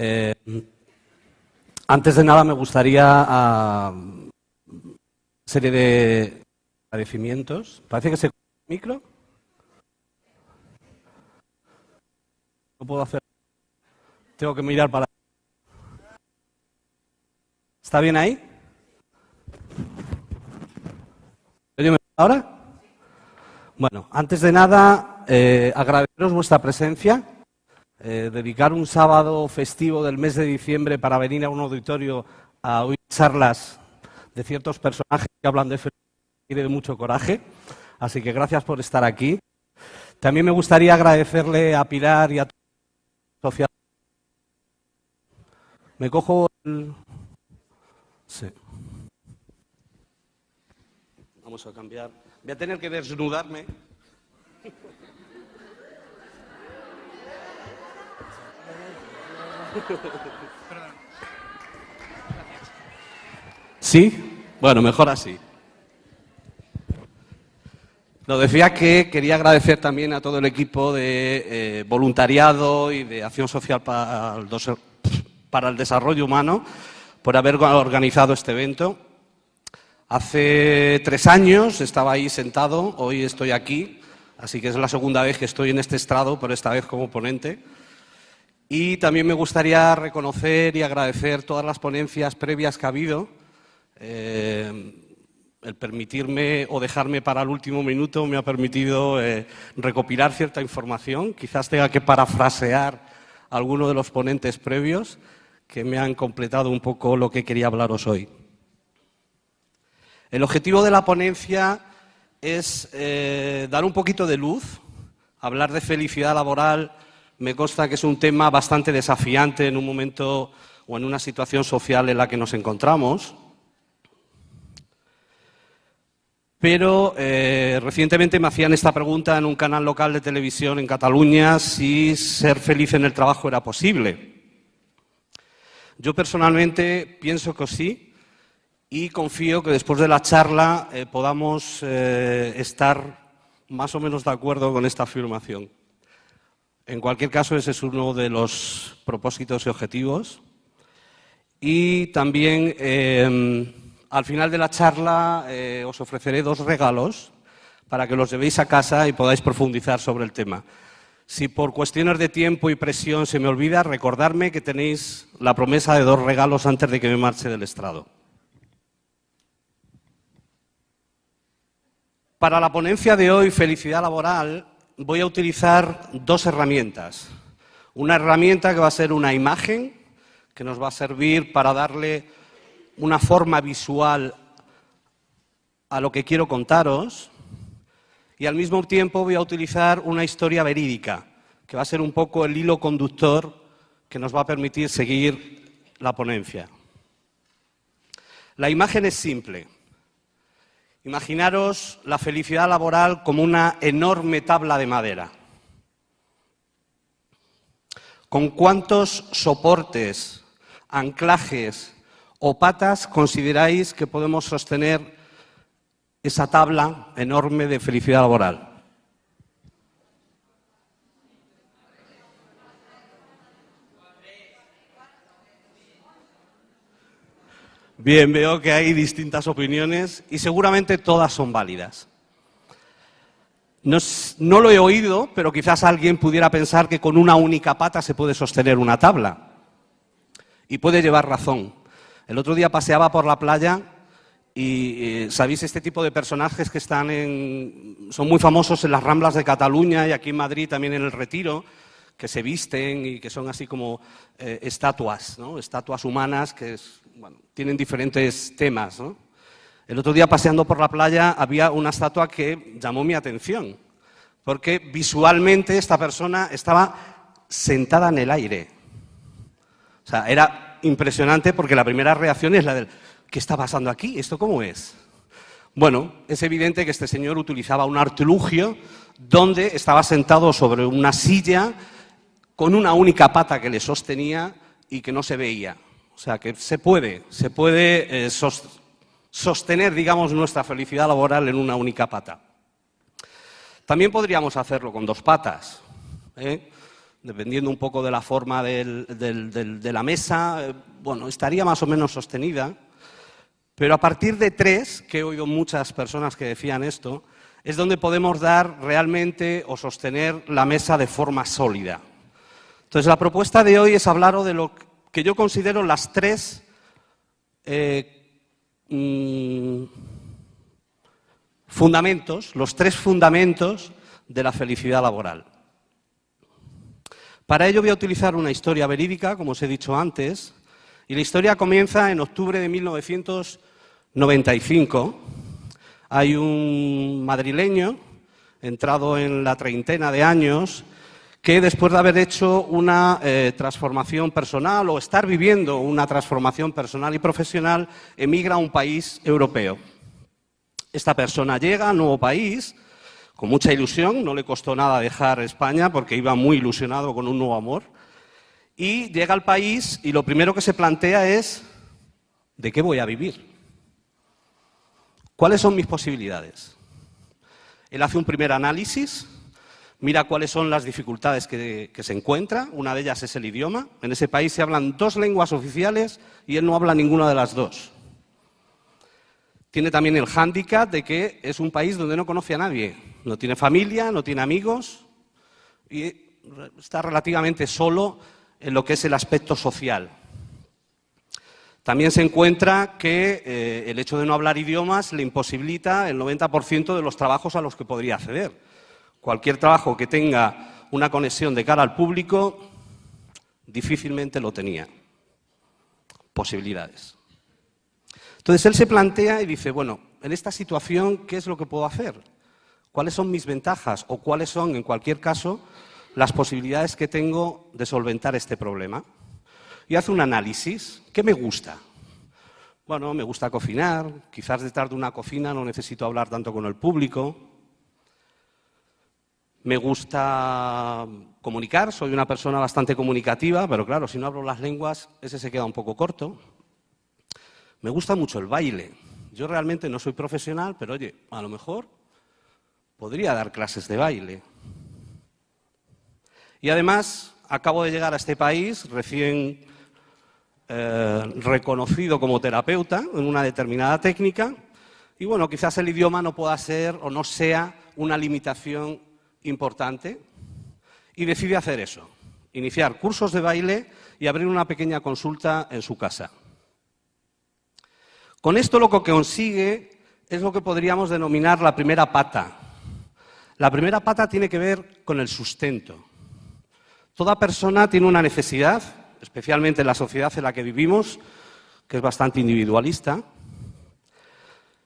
Eh, Antes de nada me gustaría serie de agradecimientos. Parece que se corta el micro. No puedo hacer. Tengo que mirar para. ¿Está bien ahí? ¿Oye ahora? Bueno, antes de nada, agradeceros vuestra presencia. Dedicar un sábado festivo del mes de diciembre para venir a un auditorio a oír charlas de ciertos personajes que hablan de felicidad y de mucho coraje. Así que gracias por estar aquí. También me gustaría agradecerle a Pilar y a todos los sociales. Me cojo el... Sí. Vamos a cambiar. Voy a tener que desnudarme. ¿Sí? Bueno, mejor así. Lo decía que quería agradecer también a todo el equipo de voluntariado y de acción social para el desarrollo humano por haber organizado este evento. Hace 3 años estaba ahí sentado, hoy estoy aquí, así que es la segunda vez que estoy en este estrado, pero esta vez como ponente. Y también me gustaría reconocer y agradecer todas las ponencias previas que ha habido. El permitirme o dejarme para el último minuto me ha permitido recopilar cierta información. Quizás tenga que parafrasear a alguno de los ponentes previos que me han completado un poco lo que quería hablaros hoy. El objetivo de la ponencia es dar un poquito de luz, hablar de felicidad laboral. Me consta que es un tema bastante desafiante en un momento o en una situación social en la que nos encontramos. Pero recientemente me hacían esta pregunta en un canal local de televisión en Cataluña, si ser feliz en el trabajo era posible. Yo personalmente pienso que sí y confío que después de la charla podamos estar más o menos de acuerdo con esta afirmación. En cualquier caso, ese es uno de los propósitos y objetivos. Y también, al final de la charla, os ofreceré 2 regalos para que los llevéis a casa y podáis profundizar sobre el tema. Si por cuestiones de tiempo y presión se me olvida, recordadme que tenéis la promesa de 2 regalos antes de que me marche del estrado. Para la ponencia de hoy, Felicidad Laboral, voy a utilizar 2 herramientas. Una herramienta que va a ser una imagen, que nos va a servir para darle una forma visual a lo que quiero contaros, y al mismo tiempo voy a utilizar una historia verídica, que va a ser un poco el hilo conductor que nos va a permitir seguir la ponencia. La imagen es simple. Imaginaros la felicidad laboral como una enorme tabla de madera. ¿Con cuántos soportes, anclajes o patas consideráis que podemos sostener esa tabla enorme de felicidad laboral? Bien, veo que hay distintas opiniones y seguramente todas son válidas. No lo he oído, pero quizás alguien pudiera pensar que con una única pata se puede sostener una tabla. Y puede llevar razón. El otro día paseaba por la playa y ¿sabéis este tipo de personajes que son muy famosos en las Ramblas de Cataluña y aquí en Madrid también en el Retiro, que se visten y que son así como estatuas, ¿no? Estatuas humanas que tienen diferentes temas, ¿no? El otro día paseando por la playa había una estatua que llamó mi atención, porque visualmente esta persona estaba sentada en el aire. O sea, era impresionante porque la primera reacción es la del ¿qué está pasando aquí? ¿Esto cómo es? Bueno, es evidente que este señor utilizaba un artilugio donde estaba sentado sobre una silla con una única pata que le sostenía y que no se veía. O sea, que se puede sostener, digamos, nuestra felicidad laboral en una única pata. También podríamos hacerlo con 2 patas, dependiendo un poco de la forma de la mesa, bueno, estaría más o menos sostenida. Pero a partir de 3, que he oído muchas personas que decían esto, es donde podemos dar realmente o sostener la mesa de forma sólida. Entonces, la propuesta de hoy es hablaros de lo que yo considero las 3 fundamentos, los 3 fundamentos de la felicidad laboral. Para ello voy a utilizar una historia verídica, como os he dicho antes, y la historia comienza en octubre de 1995. Hay un madrileño, entrado en la treintena de años, que después de haber hecho una transformación personal o estar viviendo una transformación personal y profesional, emigra a un país europeo. Esta persona llega al nuevo país con mucha ilusión, no le costó nada dejar España porque iba muy ilusionado con un nuevo amor, y llega al país y lo primero que se plantea es ¿de qué voy a vivir? ¿Cuáles son mis posibilidades? Él hace un primer análisis, mira cuáles son las dificultades que se encuentra, una de ellas es el idioma. En ese país se hablan 2 lenguas oficiales y él no habla ninguna de las 2. Tiene también el hándicap de que es un país donde no conoce a nadie, no tiene familia, no tiene amigos y está relativamente solo en lo que es el aspecto social. También se encuentra que el hecho de no hablar idiomas le imposibilita el 90% de los trabajos a los que podría acceder. Cualquier trabajo que tenga una conexión de cara al público, difícilmente lo tenía. Posibilidades. Entonces él se plantea y dice, bueno, en esta situación, ¿qué es lo que puedo hacer? ¿Cuáles son mis ventajas o cuáles son, en cualquier caso, las posibilidades que tengo de solventar este problema? Y hace un análisis. ¿Qué me gusta? Bueno, me gusta cocinar, quizás detrás de una cocina no necesito hablar tanto con el público. Me gusta comunicar, soy una persona bastante comunicativa, pero claro, si no hablo las lenguas, ese se queda un poco corto. Me gusta mucho el baile. Yo realmente no soy profesional, pero oye, a lo mejor podría dar clases de baile. Y además, acabo de llegar a este país recién reconocido como terapeuta en una determinada técnica y bueno, quizás el idioma no pueda ser o no sea una limitación importante y decide hacer eso, iniciar cursos de baile y abrir una pequeña consulta en su casa. Con esto lo que consigue es lo que podríamos denominar la primera pata. La primera pata tiene que ver con el sustento. Toda persona tiene una necesidad, especialmente en la sociedad en la que vivimos, que es bastante individualista.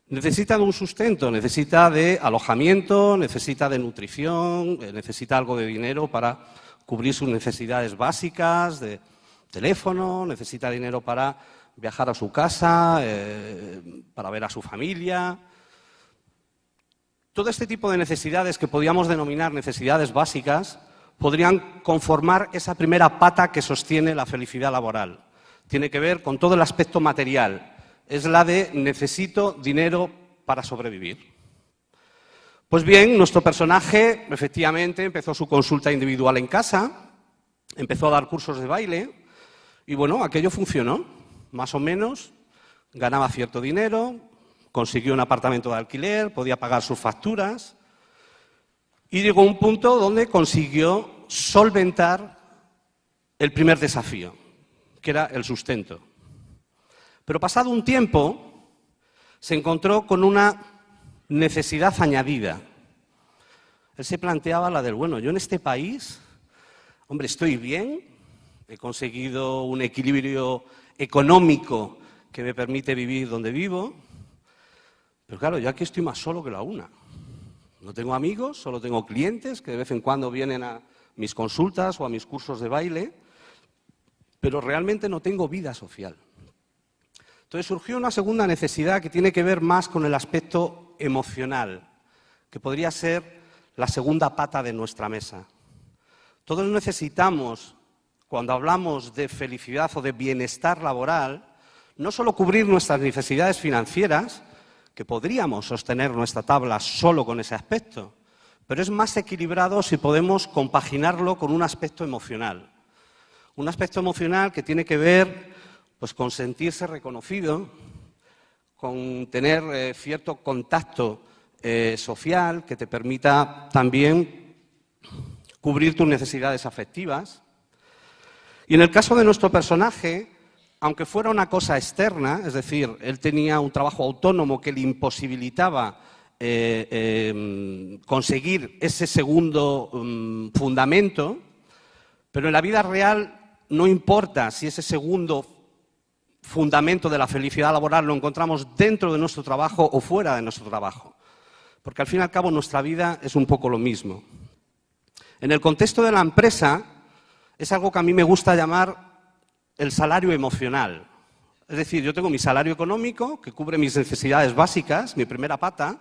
Necesita de un sustento, necesita de alojamiento, necesita de nutrición, necesita algo de dinero para cubrir sus necesidades básicas, de teléfono, necesita dinero para viajar a su casa, para ver a su familia. Todo este tipo de necesidades que podríamos denominar necesidades básicas podrían conformar esa primera pata que sostiene la felicidad laboral. Tiene que ver con todo el aspecto material. Es la de necesito dinero para sobrevivir. Pues bien, nuestro personaje efectivamente empezó su consulta individual en casa, empezó a dar cursos de baile y bueno, aquello funcionó. Más o menos, ganaba cierto dinero, consiguió un apartamento de alquiler, podía pagar sus facturas y llegó a un punto donde consiguió solventar el primer desafío, que era el sustento. Pero pasado un tiempo, se encontró con una necesidad añadida. Él se planteaba la del, bueno, yo en este país, hombre, estoy bien, he conseguido un equilibrio económico que me permite vivir donde vivo, pero claro, yo aquí estoy más solo que la una. No tengo amigos, solo tengo clientes que de vez en cuando vienen a mis consultas o a mis cursos de baile, pero realmente no tengo vida social. Entonces surgió una segunda necesidad que tiene que ver más con el aspecto emocional, que podría ser la segunda pata de nuestra mesa. Todos necesitamos, cuando hablamos de felicidad o de bienestar laboral, no solo cubrir nuestras necesidades financieras, que podríamos sostener nuestra tabla solo con ese aspecto, pero es más equilibrado si podemos compaginarlo con un aspecto emocional. Un aspecto emocional que tiene que ver pues, con sentirse reconocido, con tener cierto contacto social que te permita también cubrir tus necesidades afectivas. Y en el caso de nuestro personaje, aunque fuera una cosa externa, es decir, él tenía un trabajo autónomo que le imposibilitaba conseguir ese segundo fundamento, pero en la vida real no importa si ese segundo fundamento de la felicidad laboral lo encontramos dentro de nuestro trabajo o fuera de nuestro trabajo, porque al fin y al cabo nuestra vida es un poco lo mismo. En el contexto de la empresa es algo que a mí me gusta llamar el salario emocional. Es decir, yo tengo mi salario económico que cubre mis necesidades básicas, mi primera pata,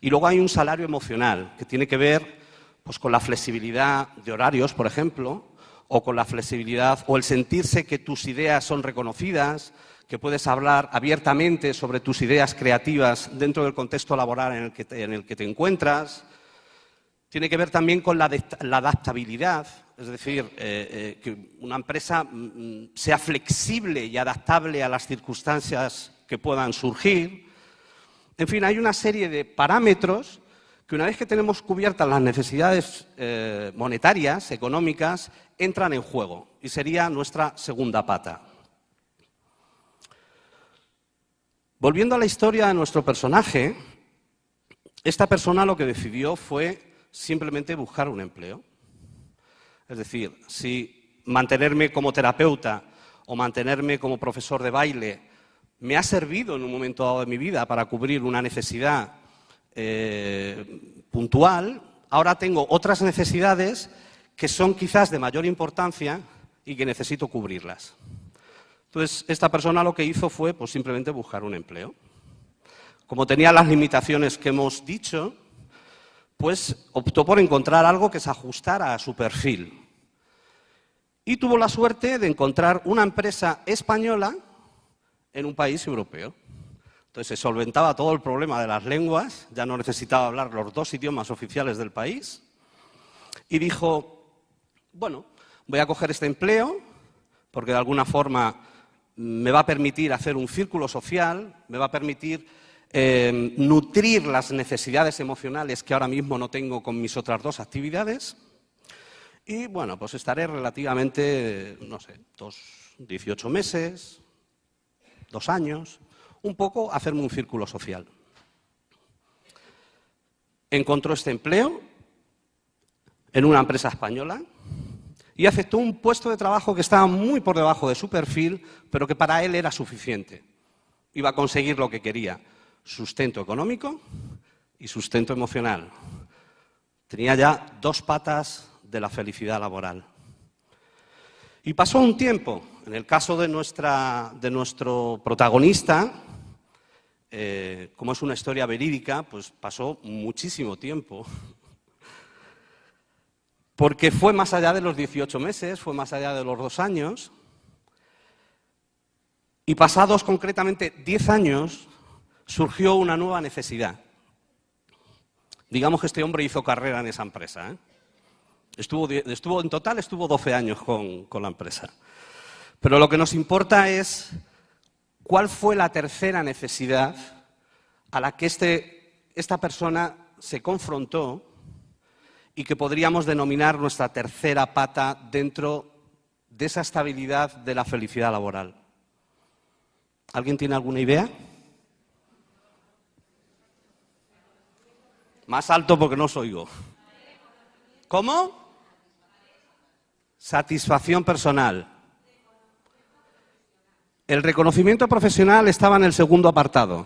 y luego hay un salario emocional que tiene que ver pues, con la flexibilidad de horarios, por ejemplo, o con la flexibilidad o el sentirse que tus ideas son reconocidas, que puedes hablar abiertamente sobre tus ideas creativas dentro del contexto laboral en el que te encuentras. Tiene que ver también con la adaptabilidad, es decir, que una empresa sea flexible y adaptable a las circunstancias que puedan surgir. En fin, hay una serie de parámetros que una vez que tenemos cubiertas las necesidades monetarias, económicas, entran en juego y sería nuestra segunda pata. Volviendo a la historia de nuestro personaje, esta persona lo que decidió fue simplemente buscar un empleo. Es decir, si mantenerme como terapeuta o mantenerme como profesor de baile me ha servido en un momento dado de mi vida para cubrir una necesidad puntual, ahora tengo otras necesidades que son quizás de mayor importancia y que necesito cubrirlas. Entonces, esta persona lo que hizo fue pues, simplemente buscar un empleo. Como tenía las limitaciones que hemos dicho, pues optó por encontrar algo que se ajustara a su perfil. Y tuvo la suerte de encontrar una empresa española en un país europeo. Entonces se solventaba todo el problema de las lenguas, ya no necesitaba hablar los dos idiomas oficiales del país, y dijo, bueno, voy a coger este empleo, porque de alguna forma me va a permitir hacer un círculo social, me va a permitir nutrir las necesidades emocionales que ahora mismo no tengo con mis otras dos actividades, y bueno, pues estaré relativamente, no sé, 18 meses, 2 años, un poco hacerme un círculo social. Encontró este empleo en una empresa española y aceptó un puesto de trabajo que estaba muy por debajo de su perfil, pero que para él era suficiente. Iba a conseguir lo que quería, sustento económico y sustento emocional. Tenía ya 2 patas de la felicidad laboral. Y pasó un tiempo. En el caso de nuestro protagonista, como es una historia verídica, pues pasó muchísimo tiempo. Porque fue más allá de los 18 meses, fue más allá de los 2 años. Y pasados concretamente 10 años, surgió una nueva necesidad. Digamos que este hombre hizo carrera en esa empresa, ¿eh? En total estuvo 12 años con la empresa. Pero lo que nos importa es cuál fue la tercera necesidad a la que esta persona se confrontó y que podríamos denominar nuestra tercera pata dentro de esa estabilidad de la felicidad laboral. ¿Alguien tiene alguna idea? Más alto porque no os oigo. ¿Cómo? Satisfacción personal. El reconocimiento profesional estaba en el segundo apartado.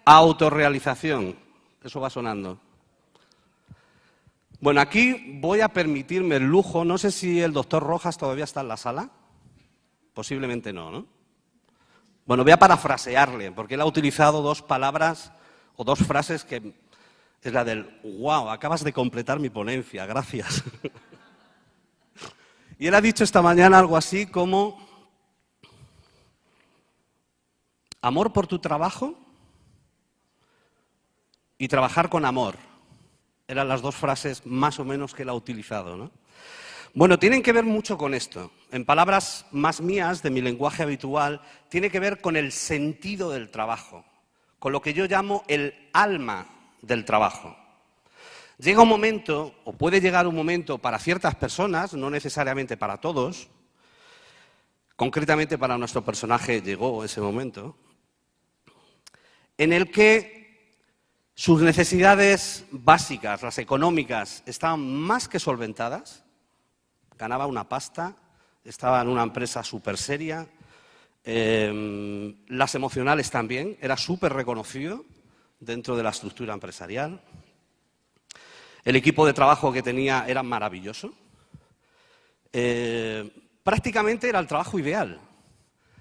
Autorrealización. Eso va sonando. Bueno, aquí voy a permitirme el lujo, no sé si el doctor Rojas todavía está en la sala. Posiblemente no, ¿no? Bueno, voy a parafrasearle, porque él ha utilizado 2 palabras o 2 frases que es la del wow, acabas de completar mi ponencia, gracias. Y él ha dicho esta mañana algo así como amor por tu trabajo y trabajar con amor. Eran las dos frases más o menos que él ha utilizado, ¿no? Bueno, tienen que ver mucho con esto. En palabras más mías, de mi lenguaje habitual, tiene que ver con el sentido del trabajo, con lo que yo llamo el alma del trabajo. Llega un momento, o puede llegar un momento para ciertas personas, no necesariamente para todos, concretamente para nuestro personaje llegó ese momento, en el que sus necesidades básicas, las económicas, estaban más que solventadas, ganaba una pasta, estaba en una empresa súper seria, las emocionales también, era súper reconocido dentro de la estructura empresarial. El equipo de trabajo que tenía era maravilloso. Prácticamente era el trabajo ideal.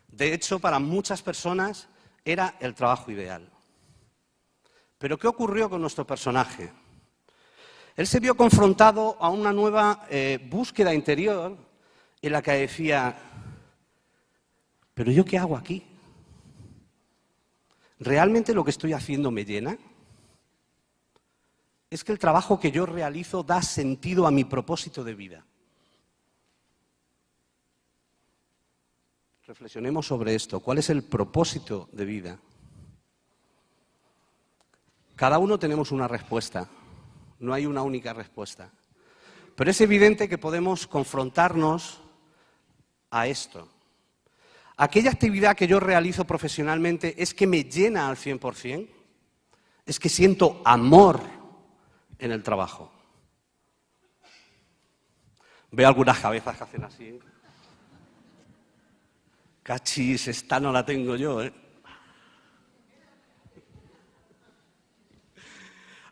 De hecho, para muchas personas era el trabajo ideal. Pero ¿qué ocurrió con nuestro personaje? Él se vio confrontado a una nueva búsqueda interior en la que decía, ¿pero yo qué hago aquí? ¿Realmente lo que estoy haciendo me llena? Es que el trabajo que yo realizo da sentido a mi propósito de vida. Reflexionemos sobre esto. ¿Cuál es el propósito de vida? Cada uno tenemos una respuesta. No hay una única respuesta. Pero es evidente que podemos confrontarnos a esto. ¿Aquella actividad que yo realizo profesionalmente es que me llena al 100%? ¿Es que siento amor en el trabajo? Veo algunas cabezas que hacen así. Cachis, esta no la tengo yo, ¿eh?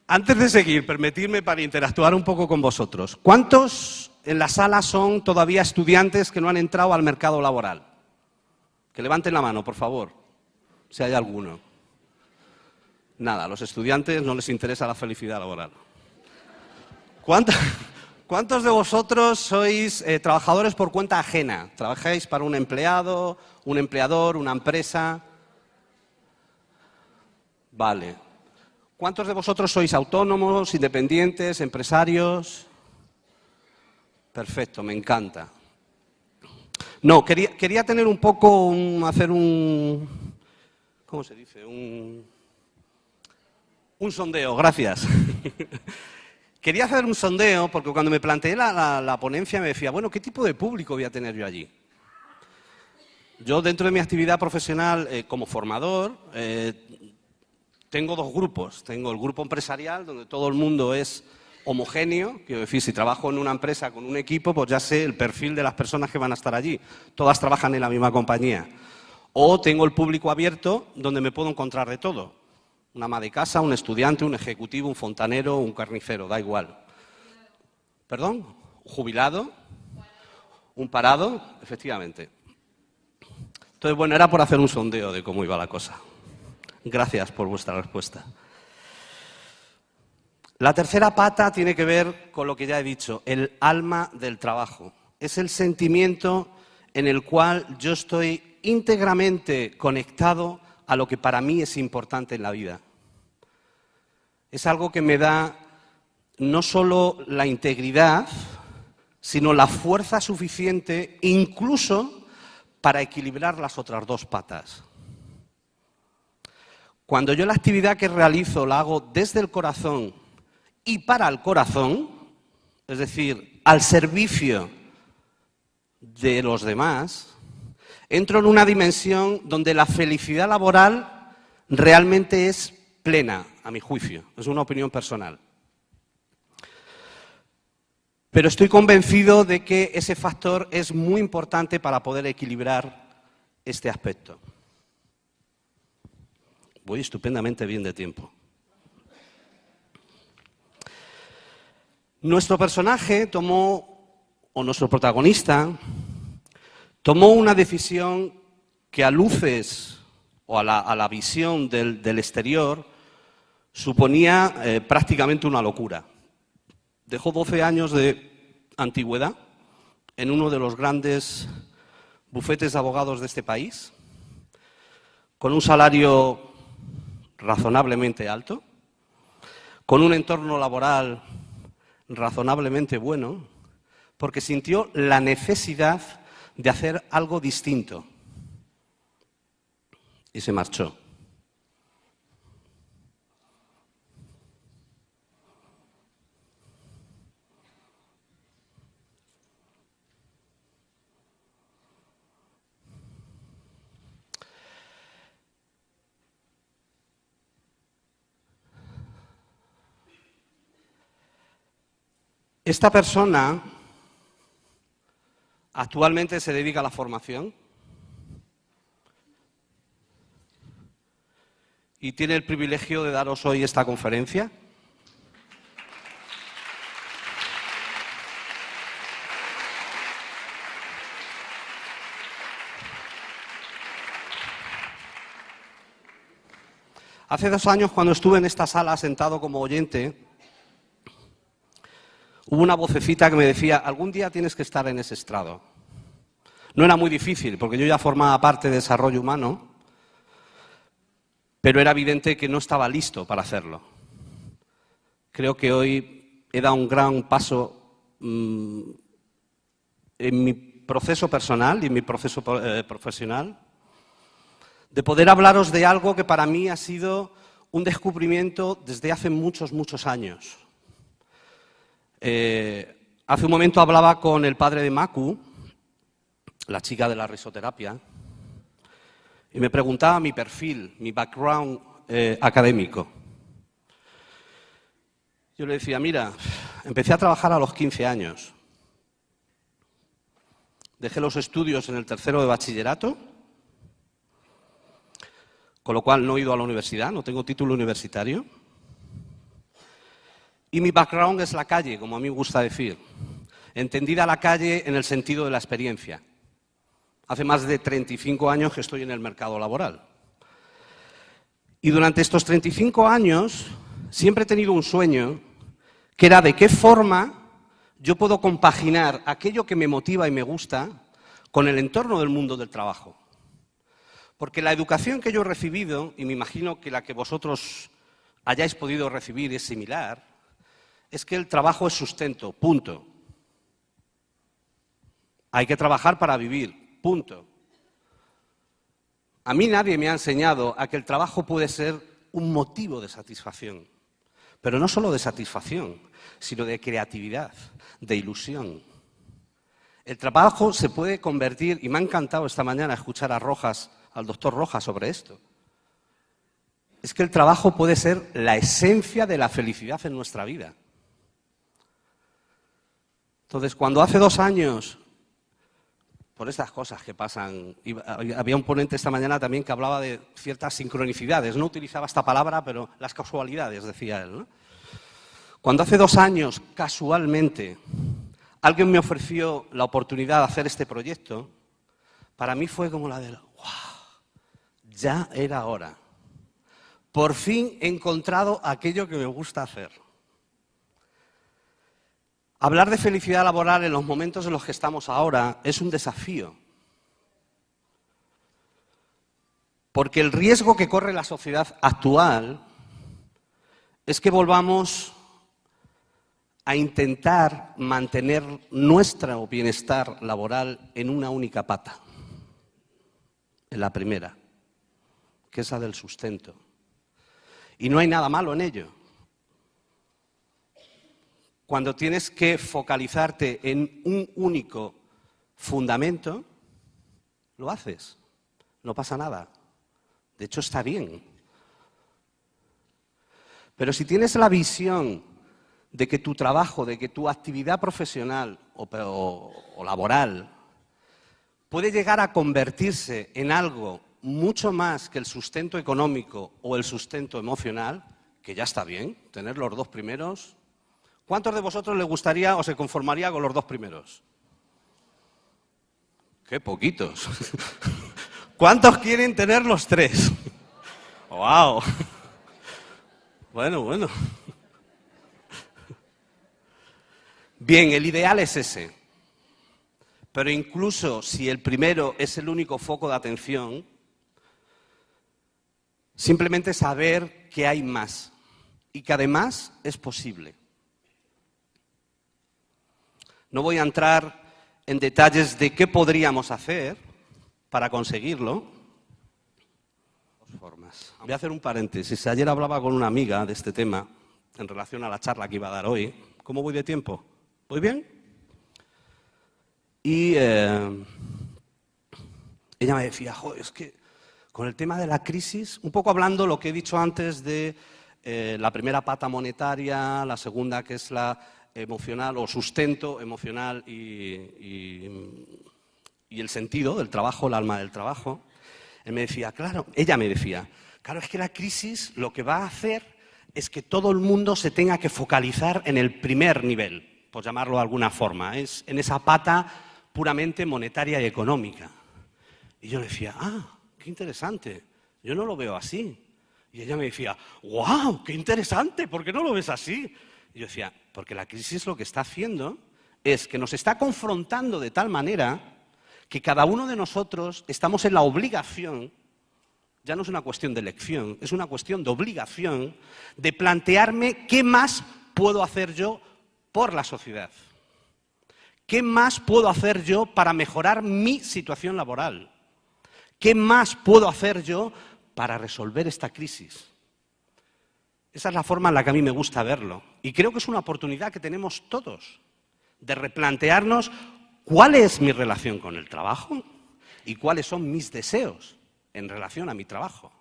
Antes de seguir, permitidme para interactuar un poco con vosotros. ¿Cuántos en la sala son todavía estudiantes que no han entrado al mercado laboral? Que levanten la mano, por favor, si hay alguno. Nada, a los estudiantes no les interesa la felicidad laboral. ¿Cuántos de vosotros sois trabajadores por cuenta ajena? ¿Trabajáis para un empleado, un empleador, una empresa? Vale. ¿Cuántos de vosotros sois autónomos, independientes, empresarios? Perfecto, me encanta. No, quería tener un poco, hacer un... ¿Cómo se dice? Un sondeo, gracias. Quería hacer un sondeo porque cuando me planteé la ponencia me decía, bueno, ¿qué tipo de público voy a tener yo allí? Yo dentro de mi actividad profesional como formador tengo dos grupos. Tengo el grupo empresarial donde todo el mundo es homogéneo, quiero decir, si trabajo en una empresa con un equipo, pues ya sé el perfil de las personas que van a estar allí. Todas trabajan en la misma compañía. O tengo el público abierto donde me puedo encontrar de todo. Una ama de casa, un estudiante, un ejecutivo, un fontanero, un carnicero, da igual. ¿Perdón? ¿Un jubilado? ¿Un parado? Efectivamente. Entonces, bueno, era por hacer un sondeo de cómo iba la cosa. Gracias por vuestra respuesta. La tercera pata tiene que ver con lo que ya he dicho, el alma del trabajo. Es el sentimiento en el cual yo estoy íntegramente conectado a lo que para mí es importante en la vida. Es algo que me da no solo la integridad, sino la fuerza suficiente incluso para equilibrar las otras dos patas. Cuando yo la actividad que realizo la hago desde el corazón y para el corazón, es decir, al servicio de los demás, entro en una dimensión donde la felicidad laboral realmente es plena, a mi juicio. Es una opinión personal. Pero estoy convencido de que ese factor es muy importante para poder equilibrar este aspecto. Voy estupendamente bien de tiempo. Nuestro personaje nuestro protagonista, tomó una decisión que a luces o a la visión del exterior suponía prácticamente una locura. Dejó 12 años de antigüedad en uno de los grandes bufetes de abogados de este país, con un salario razonablemente alto, con un entorno laboral razonablemente bueno, porque sintió la necesidad de hacer algo distinto y se marchó. Esta persona actualmente se dedica a la formación y tiene el privilegio de daros hoy esta conferencia. Hace 2 años, cuando estuve en esta sala sentado como oyente, hubo una vocecita que me decía, algún día tienes que estar en ese estrado. No era muy difícil, porque yo ya formaba parte de desarrollo humano, pero era evidente que no estaba listo para hacerlo. Creo que hoy he dado un gran paso en mi proceso personal y en mi proceso profesional, de poder hablaros de algo que para mí ha sido un descubrimiento desde hace muchos, muchos años. Hace un momento hablaba con el padre de Maku, la chica de la risoterapia, y me preguntaba mi perfil, mi background académico. Yo le decía, mira, empecé a trabajar a los 15 años. Dejé los estudios en el 3º de bachillerato, con lo cual no he ido a la universidad, no tengo título universitario. Y mi background es la calle, como a mí me gusta decir. Entendida la calle en el sentido de la experiencia. Hace más de 35 años que estoy en el mercado laboral. Y durante estos 35 años siempre he tenido un sueño, que era de qué forma yo puedo compaginar aquello que me motiva y me gusta con el entorno del mundo del trabajo. Porque la educación que yo he recibido, y me imagino que la que vosotros hayáis podido recibir es similar, es que el trabajo es sustento, punto. Hay que trabajar para vivir, punto. A mí nadie me ha enseñado a que el trabajo puede ser un motivo de satisfacción, pero no solo de satisfacción, sino de creatividad, de ilusión. El trabajo se puede convertir, y me ha encantado esta mañana escuchar al doctor Rojas sobre esto, es que el trabajo puede ser la esencia de la felicidad en nuestra vida. Entonces, cuando hace 2 años, por estas cosas que pasan, había un ponente esta mañana también que hablaba de ciertas sincronicidades, no utilizaba esta palabra, pero las casualidades, decía él, ¿no? Cuando hace 2 años, casualmente, alguien me ofreció la oportunidad de hacer este proyecto, para mí fue como la de, ¡wow! Ya era hora. Por fin he encontrado aquello que me gusta hacer. Hablar de felicidad laboral en los momentos en los que estamos ahora es un desafío. Porque el riesgo que corre la sociedad actual es que volvamos a intentar mantener nuestro bienestar laboral en una única pata, en la primera, que es la del sustento. Y no hay nada malo en ello. Cuando tienes que focalizarte en un único fundamento, lo haces, no pasa nada. De hecho, está bien. Pero si tienes la visión de que tu trabajo, de que tu actividad profesional o laboral puede llegar a convertirse en algo mucho más que el sustento económico o el sustento emocional, que ya está bien, tener los 2 primeros. ¿Cuántos de vosotros les gustaría o se conformaría con los 2 primeros? ¡Qué poquitos! ¿Cuántos quieren tener los 3? ¡Wow! Bueno. Bien, el ideal es ese. Pero incluso si el primero es el único foco de atención, simplemente saber que hay más. y que además es posible. No voy a entrar en detalles de qué podríamos hacer para conseguirlo. Voy a hacer un paréntesis. Ayer hablaba con una amiga de este tema en relación a la charla que iba a dar hoy. ¿Cómo voy de tiempo? ¿Voy bien? Y ella me decía, joder, es que con el tema de la crisis, un poco hablando lo que he dicho antes de la primera pata monetaria, la segunda que es la emocional o sustento emocional y el sentido del trabajo, el alma del trabajo. Ella me decía, claro, es que la crisis lo que va a hacer es que todo el mundo se tenga que focalizar en el primer nivel, por llamarlo de alguna forma, es en esa pata puramente monetaria y económica. Y yo le decía, qué interesante, yo no lo veo así. Y ella me decía, ¡guau, qué interesante! ¿Por qué no lo ves así? Y yo decía, porque la crisis lo que está haciendo es que nos está confrontando de tal manera que cada uno de nosotros estamos en la obligación, ya no es una cuestión de elección, es una cuestión de obligación, de plantearme qué más puedo hacer yo por la sociedad. ¿Qué más puedo hacer yo para mejorar mi situación laboral? ¿Qué más puedo hacer yo para resolver esta crisis? Esa es la forma en la que a mí me gusta verlo. Y creo que es una oportunidad que tenemos todos de replantearnos cuál es mi relación con el trabajo y cuáles son mis deseos en relación a mi trabajo.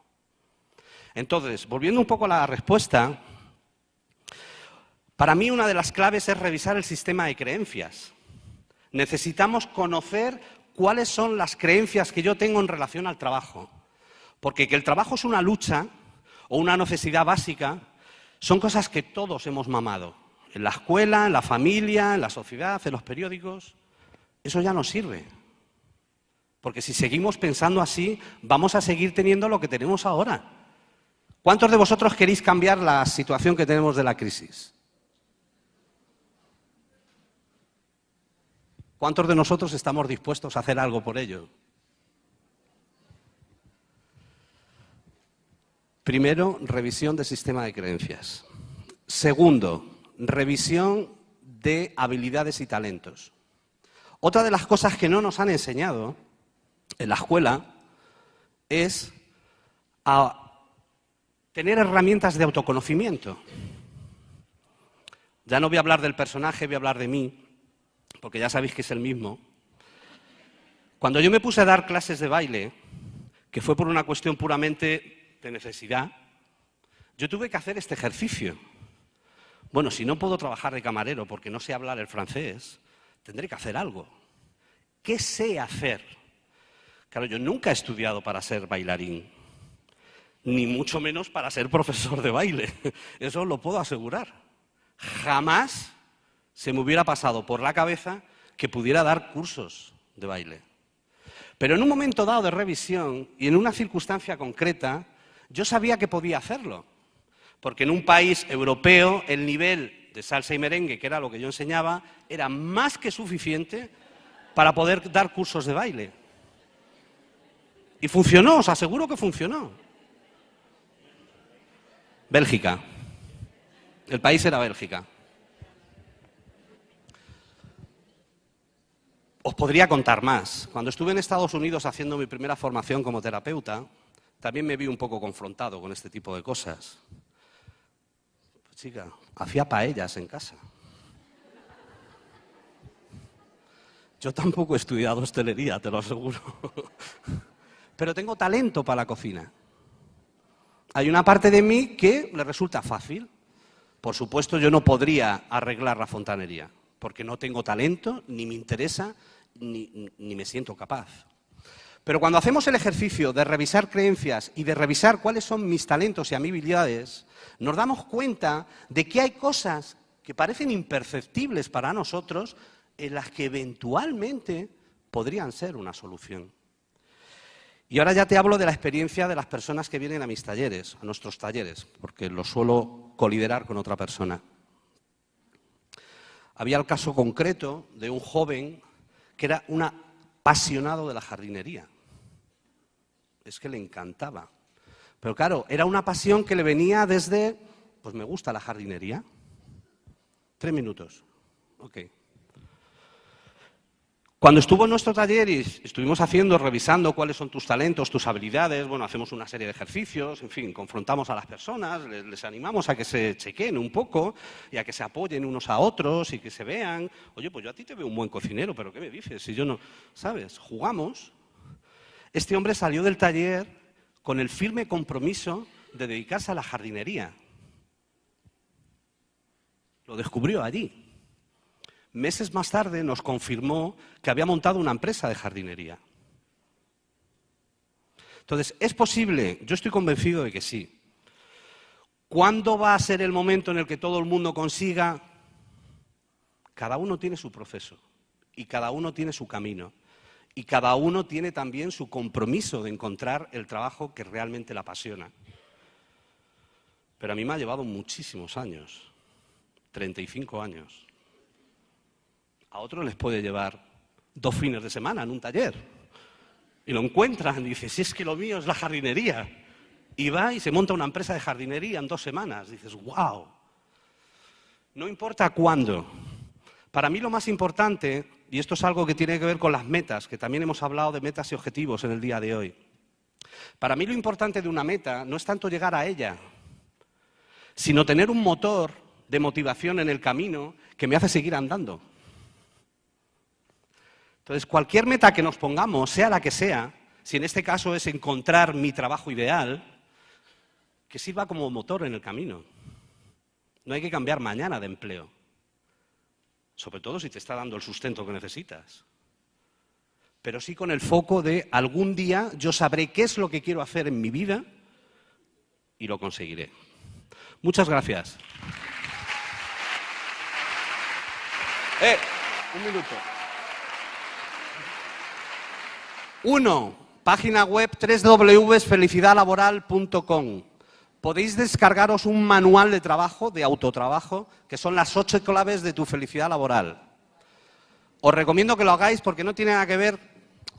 Entonces, volviendo un poco a la respuesta, para mí una de las claves es revisar el sistema de creencias. Necesitamos conocer cuáles son las creencias que yo tengo en relación al trabajo. Porque que el trabajo es una lucha o una necesidad básica son cosas que todos hemos mamado. En la escuela, en la familia, en la sociedad, en los periódicos. Eso ya no sirve. Porque si seguimos pensando así, vamos a seguir teniendo lo que tenemos ahora. ¿Cuántos de vosotros queréis cambiar la situación que tenemos de la crisis? ¿Cuántos de nosotros estamos dispuestos a hacer algo por ello? Primero, revisión del sistema de creencias. Segundo, revisión de habilidades y talentos. Otra de las cosas que no nos han enseñado en la escuela es a tener herramientas de autoconocimiento. Ya no voy a hablar del personaje, voy a hablar de mí, porque ya sabéis que es el mismo. Cuando yo me puse a dar clases de baile, que fue por una cuestión puramente de necesidad, yo tuve que hacer este ejercicio. Bueno, si no puedo trabajar de camarero porque no sé hablar el francés, tendré que hacer algo. ¿Qué sé hacer? Claro, yo nunca he estudiado para ser bailarín, ni mucho menos para ser profesor de baile. Eso lo puedo asegurar. Jamás se me hubiera pasado por la cabeza que pudiera dar cursos de baile. Pero en un momento dado de revisión y en una circunstancia concreta, yo sabía que podía hacerlo. Porque en un país europeo el nivel de salsa y merengue, que era lo que yo enseñaba, era más que suficiente para poder dar cursos de baile. Y funcionó, os aseguro que funcionó. Bélgica. El país era Bélgica. Os podría contar más. Cuando estuve en Estados Unidos haciendo mi primera formación como terapeuta, también me vi un poco confrontado con este tipo de cosas. Pues, chica, hacía paellas en casa. Yo tampoco he estudiado hostelería, te lo aseguro. Pero tengo talento para la cocina. Hay una parte de mí que le resulta fácil. Por supuesto, yo no podría arreglar la fontanería, porque no tengo talento, ni me interesa, ni me siento capaz. Pero cuando hacemos el ejercicio de revisar creencias y de revisar cuáles son mis talentos y habilidades, nos damos cuenta de que hay cosas que parecen imperceptibles para nosotros en las que eventualmente podrían ser una solución. Y ahora ya te hablo de la experiencia de las personas que vienen a mis talleres, a nuestros talleres, porque los suelo coliderar con otra persona. Había el caso concreto de un joven que era un apasionado de la jardinería. Es que le encantaba. Pero claro, era una pasión que le venía desde Pues me gusta la jardinería. 3 minutos. Ok. Cuando estuvo en nuestro taller y estuvimos revisando cuáles son tus talentos, tus habilidades, bueno, hacemos una serie de ejercicios, en fin, confrontamos a las personas, les animamos a que se chequeen un poco y a que se apoyen unos a otros y que se vean. Oye, pues yo a ti te veo un buen cocinero, pero ¿qué me dices? Si yo no, ¿sabes? Jugamos. Este hombre salió del taller con el firme compromiso de dedicarse a la jardinería. Lo descubrió allí. Meses más tarde nos confirmó que había montado una empresa de jardinería. Entonces, ¿es posible? Yo estoy convencido de que sí. ¿Cuándo va a ser el momento en el que todo el mundo consiga? Cada uno tiene su proceso y cada uno tiene su camino y cada uno tiene también su compromiso de encontrar el trabajo que realmente le apasiona. Pero a mí me ha llevado muchísimos años, 35 años. A otros les puede llevar 2 fines de semana en un taller. Y lo encuentran y dicen, si es que lo mío es la jardinería. Y va y se monta una empresa de jardinería en 2 semanas. Dices, wow. No importa cuándo. Para mí lo más importante, y esto es algo que tiene que ver con las metas, que también hemos hablado de metas y objetivos en el día de hoy. Para mí lo importante de una meta no es tanto llegar a ella, sino tener un motor de motivación en el camino que me hace seguir andando. Entonces, cualquier meta que nos pongamos, sea la que sea, si en este caso es encontrar mi trabajo ideal, que sirva como motor en el camino. No hay que cambiar mañana de empleo, sobre todo si te está dando el sustento que necesitas. Pero sí con el foco de algún día yo sabré qué es lo que quiero hacer en mi vida y lo conseguiré. Muchas gracias. Un minuto. 1. Página web www.felicidallaboral.com. Podéis descargaros un manual de trabajo, de autotrabajo, que son las 8 claves de tu felicidad laboral. Os recomiendo que lo hagáis porque no tiene nada que ver,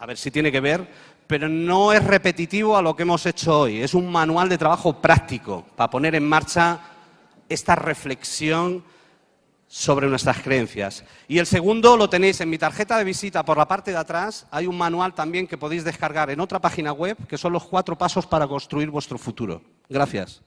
a ver si tiene que ver, pero no es repetitivo a lo que hemos hecho hoy. Es un manual de trabajo práctico para poner en marcha esta reflexión sobre nuestras creencias. Y el segundo lo tenéis en mi tarjeta de visita por la parte de atrás. Hay un manual también que podéis descargar en otra página web, que son los 4 pasos para construir vuestro futuro. Gracias.